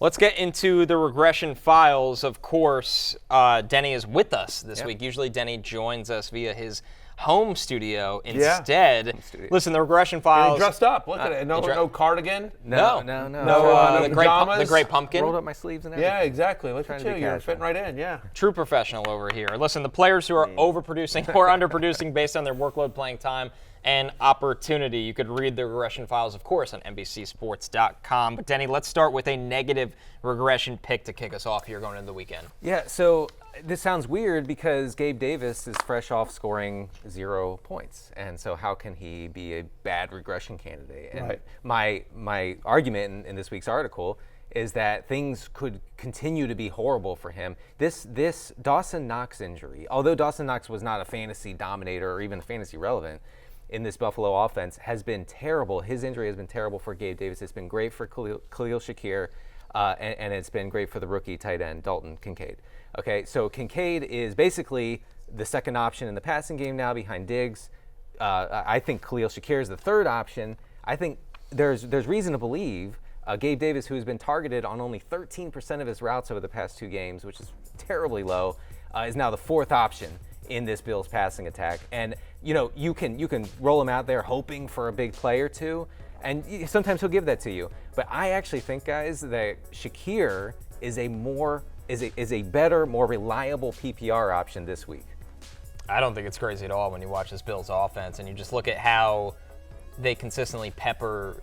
Let's get into the regression files. Of course, Denny is with us this week. Usually Denny joins us via his home studio instead. Home studio. Listen, the regression files. You're dressed up. Look at it. No cardigan. No. The great pumpkin. Rolled up my sleeves and everything. Yeah, exactly. Look at you. You're casual. fitting right in. Yeah. True professional over here. Listen, the players who are overproducing or underproducing based on their workload, playing time, and opportunity. You could read the regression files, of course, on NBCSports.com. But Denny, let's start with a negative regression pick to kick us off here going into the weekend. Yeah, so this sounds weird because Gabe Davis is fresh off scoring 0 points. And so how can he be a bad regression candidate? And my argument in this week's article is that things could continue to be horrible for him. This Dawson Knox injury, although Dawson Knox was not a fantasy dominator or even fantasy relevant in this Buffalo offense, has been terrible. His injury has been terrible for Gabe Davis. It's been great for Khalil Shakir, and it's been great for the rookie tight end, Dalton Kincaid. Okay, so Kincaid is basically the second option in the passing game now behind Diggs. I think Khalil Shakir is the third option. I think there's reason to believe Gabe Davis, who has been targeted on only 13% of his routes over the past 2 games, which is terribly low, is now the fourth option in this Bills passing attack. And you can roll him out there hoping for a big play or two, and sometimes he'll give that to you. But I actually think, guys, that Shakir is a better, more reliable PPR option this week. I don't think it's crazy at all when you watch this Bills offense and you just look at how they consistently pepper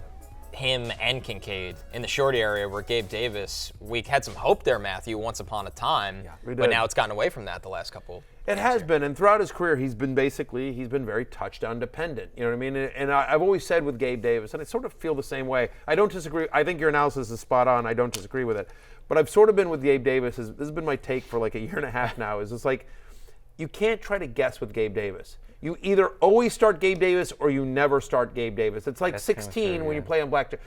him and Kincaid in the short area where Gabe Davis, we had some hope there, Matthew, once upon a time, but now it's gotten away from that the last couple. It has been, and throughout his career, he's been very touchdown dependent. You know what I mean? And I've always said with Gabe Davis, and I sort of feel the same way. I don't disagree. I think your analysis is spot on. I don't disagree with it. But I've sort of been with Gabe Davis. This has been my take for like a year and a half now. Is it's like you can't try to guess with Gabe Davis. You either always start Gabe Davis or you never start Gabe Davis. It's like 16 when you play on blackjack.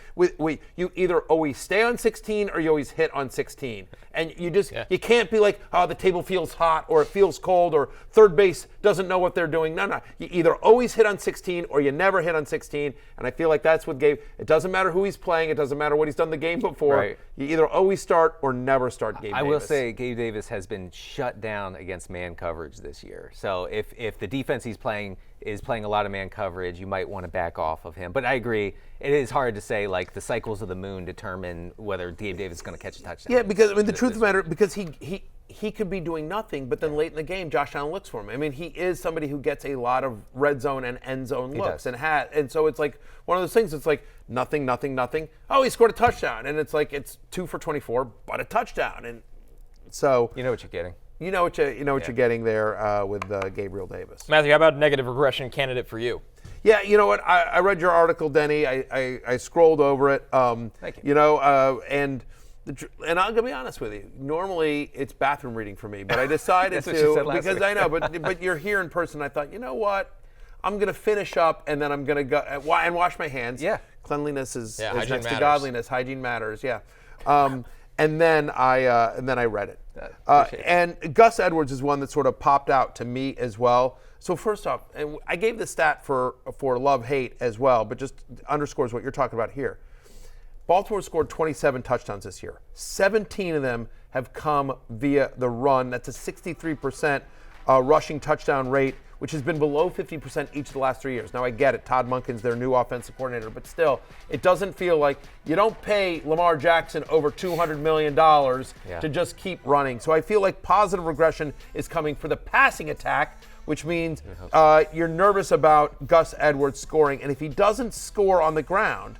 You either always stay on 16 or you always hit on 16. And you just you can't be like, oh, the table feels hot or it feels cold or third base doesn't know what they're doing. No. You either always hit on 16 or you never hit on 16. And I feel like that's with Gabe. It doesn't matter who he's playing. It doesn't matter what he's done the game before. Right. You either always start or never start Gabe Davis. I will say Gabe Davis has been shut down against man coverage this year. So if the defense he's playing is playing a lot of man coverage, you might want to back off of him. But I agree, it is hard to say, like, the cycles of the moon determine whether Gabe Davis is going to catch a touchdown. Yeah, because, I mean, the truth of the matter, because he could be doing nothing, but then late in the game, Josh Allen looks for him. I mean, he is somebody who gets a lot of red zone and end zone looks. And so it's like one of those things, it's like nothing. Oh, he scored a touchdown. And it's like, it's 2 for 24, but a touchdown. And so. You know what you're getting. You know what you're getting there with Gabriel Davis. Matthew, how about negative regression candidate for you? Yeah, you know what? I read your article, Denny. I scrolled over it. Thank you. And I'm gonna be honest with you. Normally it's bathroom reading for me, but I decided That's what you said last because week. I know. But you're here in person. I thought, you know what? I'm gonna finish up and then I'm gonna go and wash my hands. Yeah. Cleanliness is next hygiene to matters. godliness. Hygiene matters. Yeah. And then I read it. And Gus Edwards is one that sort of popped out to me as well. So first off, and I gave the stat for love-hate as well, but just underscores what you're talking about here. Baltimore scored 27 touchdowns this year. 17 of them have come via the run. That's a 63% rushing touchdown rate, which has been below 50% each of the last 3 years. Now, I get it. Todd Monken's their new offensive coordinator, but still, it doesn't feel like you don't pay Lamar Jackson over $200 million to just keep running. So I feel like positive regression is coming for the passing attack, which means you're nervous about Gus Edwards scoring. And if he doesn't score on the ground,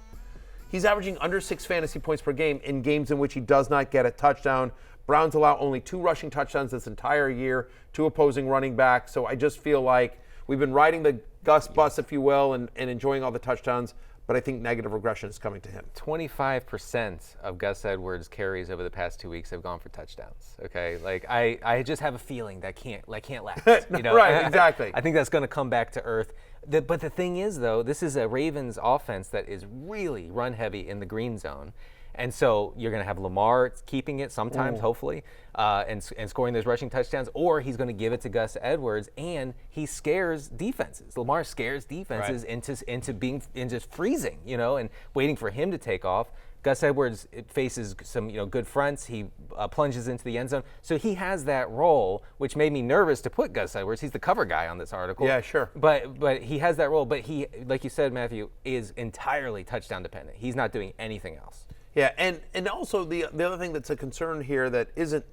he's averaging under 6 fantasy points per game in games in which he does not get a touchdown. Browns allow only 2 rushing touchdowns this entire year to opposing running backs. So I just feel like we've been riding the Gus bus, if you will, and enjoying all the touchdowns. But I think negative regression is coming to him. 25% of Gus Edwards' carries over the past 2 weeks have gone for touchdowns. Okay, like I just have a feeling that can't last. You know? Right, exactly. I think that's going to come back to earth. But the thing is, though, this is a Ravens offense that is really run heavy in the green zone. And so you're going to have Lamar keeping it sometimes, hopefully, and scoring those rushing touchdowns, or he's going to give it to Gus Edwards, and he scares defenses. Lamar scares defenses into freezing, you know, and waiting for him to take off. Gus Edwards faces some good fronts. He plunges into the end zone. So he has that role, which made me nervous to put Gus Edwards. He's the cover guy on this article. Yeah, sure. But he has that role. But he, like you said, Matthew, is entirely touchdown dependent. He's not doing anything else. Yeah, and also the other thing that's a concern here that isn't,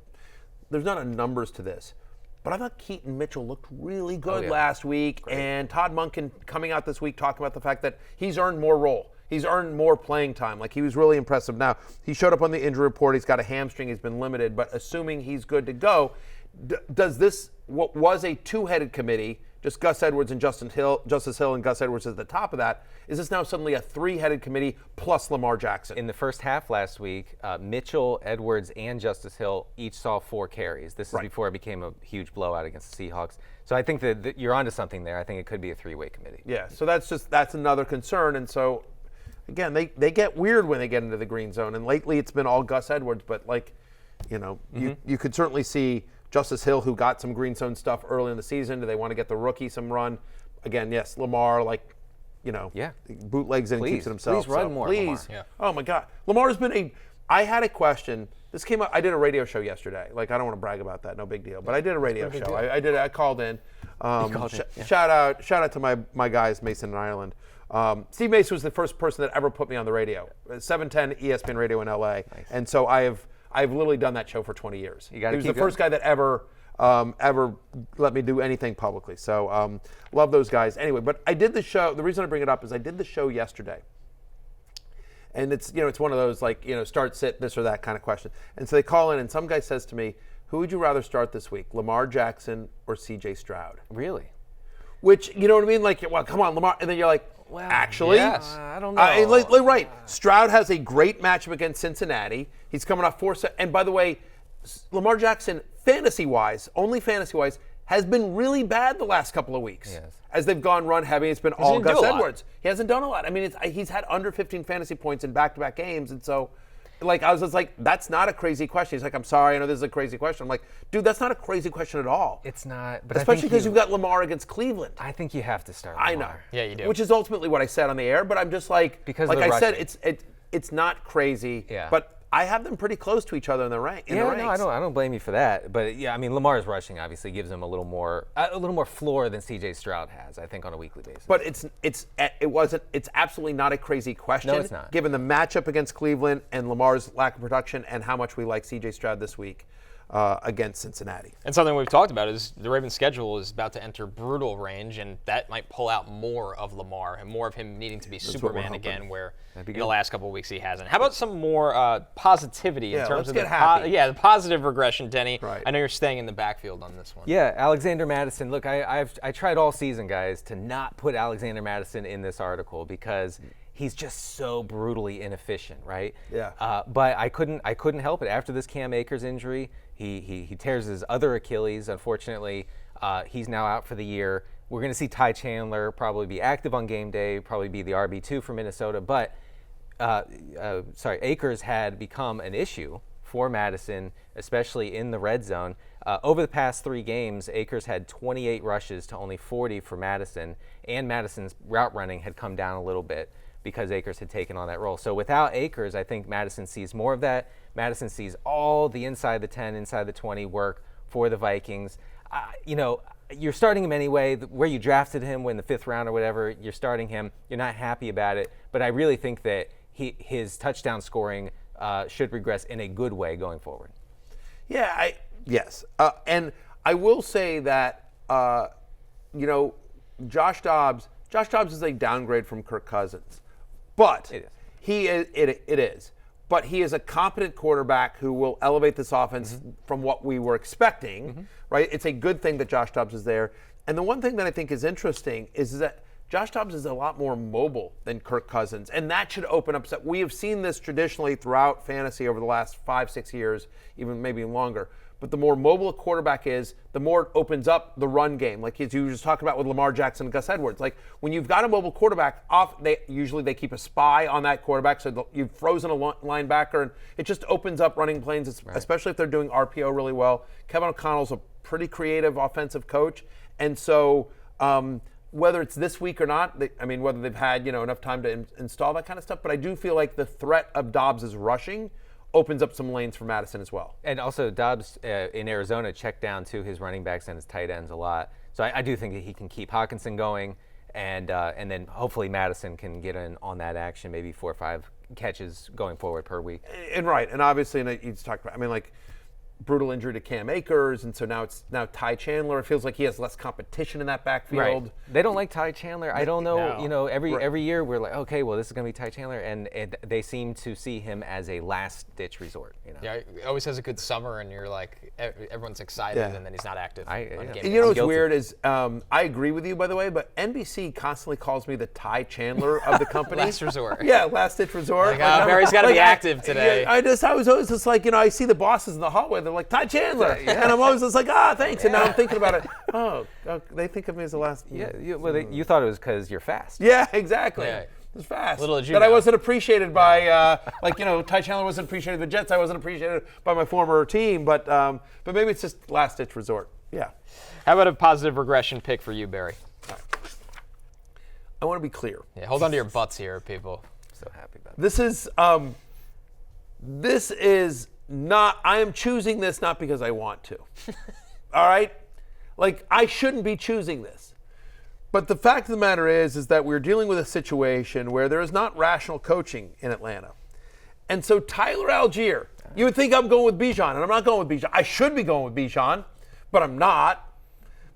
there's not a numbers to this, but I thought Keaton Mitchell looked really good last week. Great. And Todd Monken coming out this week talking about the fact that he's earned more role. He's earned more playing time. Like, he was really impressive. Now, he showed up on the injury report. He's got a hamstring. He's been limited. But assuming he's good to go, does this, what was a two-headed committee, just Gus Edwards and Justice Hill and Gus Edwards at the top of that, is this now suddenly a three-headed committee plus Lamar Jackson? In the first half last week, Mitchell, Edwards, and Justice Hill each saw 4 carries. This is before it became a huge blowout against the Seahawks. So I think that you're onto something there. I think it could be a 3-way committee. Yeah, so that's another concern. And so, again, they get weird when they get into the green zone. And lately it's been all Gus Edwards, but you could certainly see Justice Hill, who got some green zone stuff early in the season. Do they want to get the rookie some run? Again, yes, Lamar, bootlegs and keeps it himself. Please run more, Please. Lamar. Yeah. Oh, my God. Lamar has been I had a question. This came up. I did a radio show yesterday. I don't want to brag about that. No big deal. But I did a radio show. I called in. Shout out to my guys, Mason and Ireland. Steve Mason was the first person that ever put me on the radio. 710 ESPN Radio in LA. Nice. And so I've literally done that show for 20 years. He was the first guy that ever let me do anything publicly. So love those guys. Anyway, but I did the show. The reason I bring it up is I did the show yesterday. And it's one of those start, sit, this or that kind of question. And so they call in and some guy says to me, who would you rather start this week, Lamar Jackson or C.J. Stroud? Really? Which, you know what I mean? Well, come on, Lamar. And then you're like, well, actually? Yes. I don't know. Right. Stroud has a great matchup against Cincinnati. He's coming off 4 sets. And by the way, Lamar Jackson, fantasy-wise, only fantasy-wise, has been really bad the last couple of weeks. Yes. As they've gone run heavy, it's been all Gus Edwards. He hasn't done a lot. I mean, he's had under 15 fantasy points in back-to-back games. And so, I was just like, that's not a crazy question. He's like, I'm sorry, I know this is a crazy question. I'm like, dude, that's not a crazy question at all. It's not. But especially because you've got Lamar against Cleveland. I think you have to start Lamar. I know. Yeah, you do. Which is ultimately what I said on the air, but I'm just because I said, it's not crazy. Yeah. But I have them pretty close to each other in the ranks. No, I don't blame you for that. But yeah, I mean, Lamar's rushing obviously gives him a little more floor than C.J. Stroud has, I think, on a weekly basis. But it's absolutely not a crazy question. No, it's not. Given the matchup against Cleveland and Lamar's lack of production and how much we like C.J. Stroud this week against Cincinnati. And something we've talked about is the Ravens' schedule is about to enter brutal range, and that might pull out more of Lamar and more of him needing to be Superman again, where in the last couple of weeks he hasn't. How about some more positivity in terms of the positive regression, Denny? Right. I know you're staying in the backfield on this one. Yeah, Alexander Madison. Look, I tried all season, guys, to not put Alexander Madison in this article because he's just so brutally inefficient, right? Yeah. But I couldn't help it. After this Cam Akers injury, he tears his other Achilles. Unfortunately, he's now out for the year. We're going to see Ty Chandler probably be active on game day, probably be the RB2 for Minnesota. But Akers had become an issue for Madison, especially in the red zone. Over the past 3 games, Akers had 28 rushes to only 40 for Madison, and Madison's route running had come down a little bit because Akers had taken on that role. So without Akers, I think Madison sees more of that. Madison sees all the inside the 10, inside the 20 work for the Vikings. You're starting him anyway. Where you drafted him in the 5th round or whatever, you're starting him. You're not happy about it. But I really think that his touchdown scoring should regress in a good way going forward. Yeah, yes. And I will say that, Josh Dobbs is a downgrade from Kirk Cousins. But it is. But he is a competent quarterback who will elevate this offense from what we were expecting, right? It's a good thing that Josh Dobbs is there. And the one thing that I think is interesting is that Josh Dobbs is a lot more mobile than Kirk Cousins, and that should open up. We have seen this traditionally throughout fantasy over the last 5-6 years, even maybe longer. But the more mobile a quarterback is, the more it opens up the run game. Like as you were just talking about with Lamar Jackson and Gus Edwards. Like when you've got a mobile quarterback, they usually keep a spy on that quarterback. So you've frozen a linebacker, and it just opens up running plays, especially if they're doing RPO really well. Kevin O'Connell's a pretty creative offensive coach, and so whether it's this week or not, whether they've had enough time to install that kind of stuff, but I do feel like the threat of Dobbs' rushing opens up some lanes for Madison as well. And also Dobbs in Arizona checked down to his running backs and his tight ends a lot. So I do think that he can keep Hawkinson going, and then hopefully Madison can get in on that action, maybe 4 or 5 catches going forward per week. And obviously, and you just talked about, brutal injury to Cam Akers, and so now it's Ty Chandler. It feels like he has less competition in that backfield. Right. They don't like Ty Chandler. I don't know. No. Every year we're like, okay, well, this is going to be Ty Chandler, and they seem to see him as a last-ditch resort. Yeah, he always has a good summer, and you're like, everyone's excited, and then he's not active. And what's weird is, I agree with you, by the way, but NBC constantly calls me the Ty Chandler of the company. Last resort. Yeah, last-ditch resort. Barry's got to be active today. Yeah, I was always just like, I see the bosses in the hallway. They're like, Ty Chandler. And I'm always just like, thanks. And now I'm thinking about it. Oh, they think of me as the last. Yeah, you thought it was because you're fast. Yeah, exactly. Yeah. It's fast. Little did you that I know. wasn't appreciated by, Ty Chandler wasn't appreciated by the Jets. I wasn't appreciated by my former team. But maybe it's just last-ditch resort. Yeah. How about a positive regression pick for you, Barry? I want to be clear. Yeah, hold on to your butts here, people. So happy about that. This is not, I am choosing this not because I want to. All right? I shouldn't be choosing this. But the fact of the matter is that we're dealing with a situation where there is not rational coaching in Atlanta. And so Tyler Allgeier, you would think I'm going with Bijan, and I'm not going with Bijan. I should be going with Bijan, but I'm not,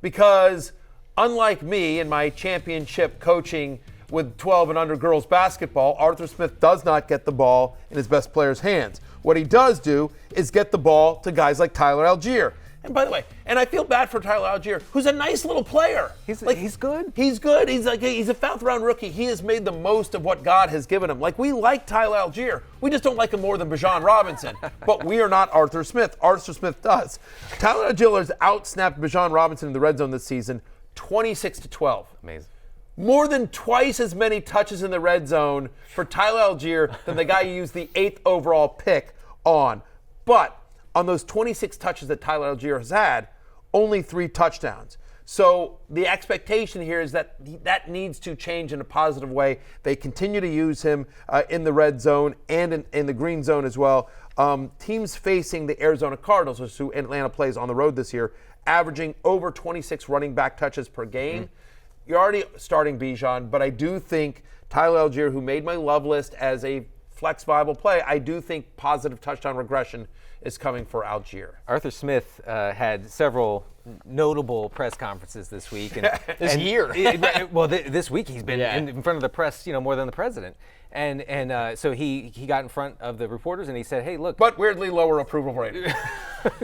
because unlike me in my championship coaching with 12 and under girls basketball, Arthur Smith does not get the ball in his best player's hands. What he does do is get the ball to guys like Tyler Allgeier. And by the way, and I feel bad for Tyler Allgeier, who's a nice little player. He's good. He's good. He's a 4th round rookie. He has made the most of what God has given him. We like Tyler Allgeier. We just don't like him more than Bijan Robinson. But we are not Arthur Smith. Arthur Smith does. Tyler Allgeier has outsnapped Bijan Robinson in the red zone this season, 26-12. Amazing. More than twice as many touches in the red zone for Tyler Allgeier than the guy you used the 8th overall pick on. But on those 26 touches that Tyler Allgeier has had, only 3 touchdowns. So the expectation here is that that needs to change in a positive way. They continue to use him in the red zone and in the green zone as well. Teams facing the Arizona Cardinals, which is who Atlanta plays on the road this year, averaging over 26 running back touches per game. You're already starting Bijan, but I do think Tyler Allgeier, who made my love list as a flex viable play, I do think positive touchdown regression is coming for Allgeier. Arthur Smith had several notable press conferences this week. And, This year. This week he's been in front of the press, more than the president. And so he got in front of the reporters and he said, hey, look. But weirdly lower approval rating.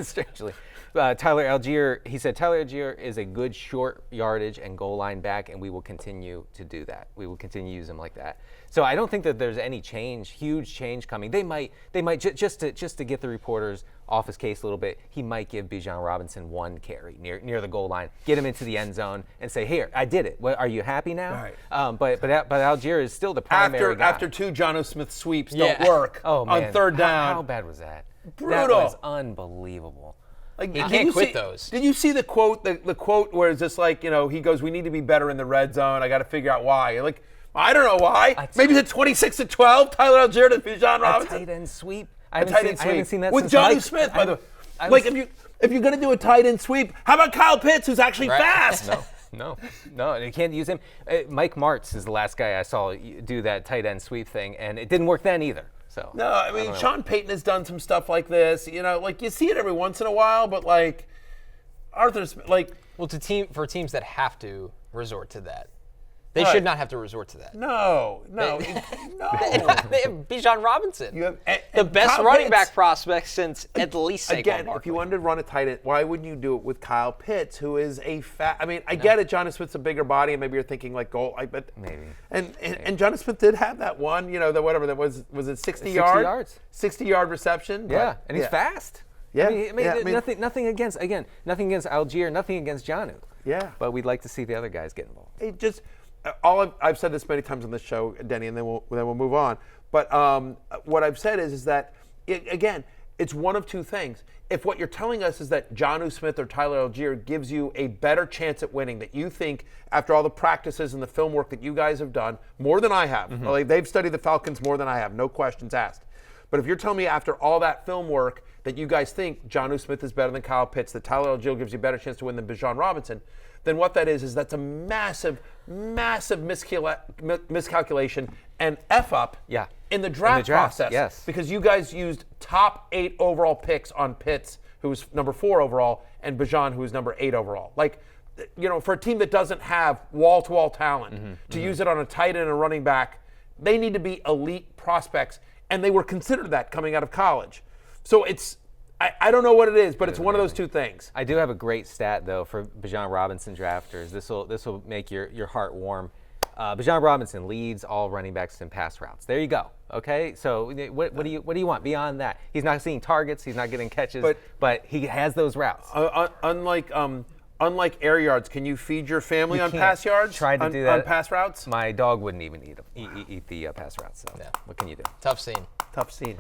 Strangely. Tyler Allgeier, he said, Tyler Allgeier is a good short yardage and goal line back, and we will continue to do that. We will continue to use him like that. So I don't think that there's any huge change coming. They might just to get the reporters off his case a little bit. He might give Bijan Robinson 1 carry near the goal line, get him into the end zone, and say, "Here, I did it. Are you happy now?" Right. But Allgeier is still the primary guy. After 2 Jonnu Smith sweeps don't work on 3rd down. How bad was that? Brutal. That was unbelievable. He can't quit those. Did you see the quote? The quote where it's just he goes, "We need to be better in the red zone. I got to figure out why." You're like, I don't know why. Maybe it's 26-12. Tyler Allgeier to Bijan Robinson. A tight end sweep. I haven't seen that with since Jonnu Mike Smith. By the way, if you're gonna do a tight end sweep, how about Kyle Pitts, who's actually fast? No, you can't use him. Mike Martz is the last guy I saw do that tight end sweep thing, and it didn't work then either. So no, Sean Payton has done some stuff like this. You see it every once in a while, but Arthur Smith, for teams that have to resort to that, they should not have to resort to that. No. They have Bijan Robinson, You have the best Kyle running Pitts. back prospect since at least Saquon Again, Barkley. if you wanted to run a tight end, why wouldn't you do it with Kyle Pitts, who is a fat? I get it. Jonnu Smith's a bigger body, and maybe you're thinking goal. But maybe. And Jonnu Smith did have that one. That was it 60 yards? 60-yard reception. Yeah, and he's fast. Yeah. Nothing against Allgeier, nothing against Jonnu. Yeah. But we'd like to see the other guys get involved. It just I've said this many times on this show, Denny, and then we'll move on. But what I've said is that again, it's one of two things. If what you're telling us is that Jonnu Smith or Tyler Allgeier gives you a better chance at winning, that you think after all the practices and the film work that you guys have done, more than I have, well, they've studied the Falcons more than I have, no questions asked. But if you're telling me after all that film work that you guys think Jonnu Smith is better than Kyle Pitts, that Tyler Allgeier gives you a better chance to win than Bijan Robinson, then what that is that's a massive, massive miscalculation and F-up in the draft process. Yes. Because you guys used top 8 overall picks on Pitts, who was number 4 overall, and Bijan, who was number 8 overall. Like, for a team that doesn't have wall-to-wall talent, to use it on a tight end and a running back, they need to be elite prospects, and they were considered that coming out of college. So I don't know what it is, but it's one of those two things. I do have a great stat, though, for Bijan Robinson drafters. This will make your heart warm. Bijan Robinson leads all running backs in pass routes. There you go. Okay, so what do you want beyond that? He's not seeing targets. He's not getting catches, but he has those routes. Unlike air yards, can you feed your family on pass yards? Tried to do that on pass routes. My dog wouldn't even eat the pass routes. So what can you do? Tough scene.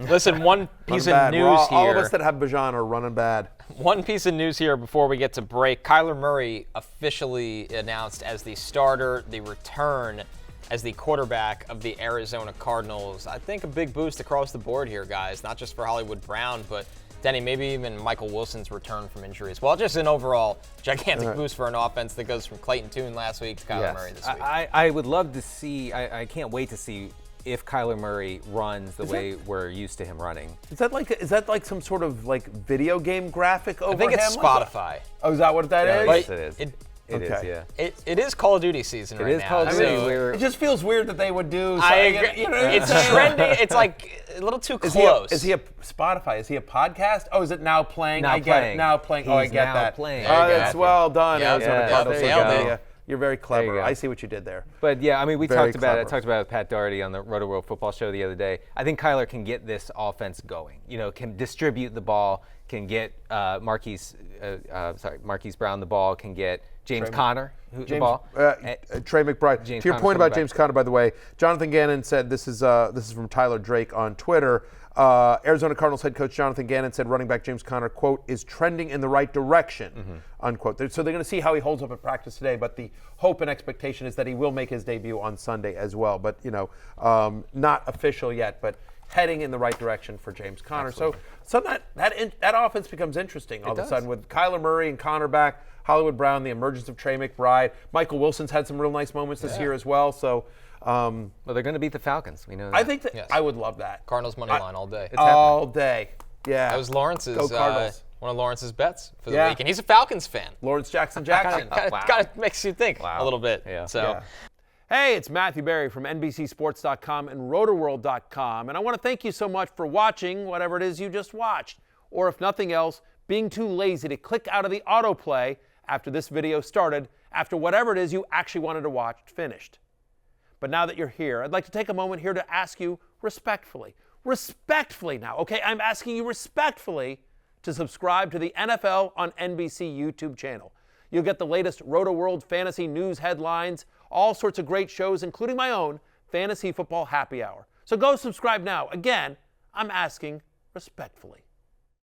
Listen, one piece of news here. All of us that have Bijan are running bad. One piece of news here before we get to break. Kyler Murray officially announced as the starter, the return as the quarterback of the Arizona Cardinals. I think a big boost across the board here, guys, not just for Hollywood Brown, but Denny, maybe even Michael Wilson's return from injury as well. Just an overall gigantic boost for an offense that goes from Clayton Tune last week to Kyler Murray this week. I would love to see, I can't wait to see if Kyler Murray runs the way we're used to him running. Is that like some sort of like video game graphic over him? I think it's Spotify. Oh, is that what that is? Yes, it is. It is, yeah. It is Call of Duty season right now. It is Call of Duty. It just feels weird that they would do. I agree. It's trendy. It's like a little too close. Is he a Spotify? Is he a podcast? Oh, is it now playing? Now I get it. Now playing. Oh, I get that. Playing. Oh, that's well done. Yeah. You're very clever. I see what you did there. But yeah, I mean, we talked about it. I talked about it with Pat Doherty on the Roto World Football Show the other day. I think Kyler can get this offense going. Can distribute the ball, can get Marquise Brown the ball, can get James Conner the ball. Trey McBride. To your point about James Conner, by the way, Jonathan Gannon said this is from Tyler Drake on Twitter. Arizona Cardinals head coach Jonathan Gannon said running back James Conner, quote, is trending in the right direction, unquote. So they're going to see how he holds up at practice today, but the hope and expectation is that he will make his debut on Sunday as well. But, not official yet, but heading in the right direction for James Conner. Absolutely. So that offense becomes interesting all of a sudden with Kyler Murray and Conner back, Hollywood Brown, the emergence of Trey McBride. Michael Wilson's had some real nice moments this year as well. So, well, they're going to beat the Falcons. We know that. I think that I would love that. Cardinals money line all day. All day. Yeah. That was Lawrence's one of Lawrence's bets for the week, and he's a Falcons fan. Lawrence Jackson. Kind of makes you think a little bit. Yeah. So. Hey, it's Matthew Berry from NBCSports.com and RotoWorld.com, and I want to thank you so much for watching whatever it is you just watched, or if nothing else, being too lazy to click out of the autoplay after this video started, after whatever it is you actually wanted to watch finished. But now that you're here, I'd like to take a moment here to ask you respectfully now, okay? I'm asking you respectfully to subscribe to the NFL on NBC YouTube channel. You'll get the latest Roto World fantasy news headlines, all sorts of great shows, including my own Fantasy Football Happy Hour. So go subscribe now. Again, I'm asking respectfully.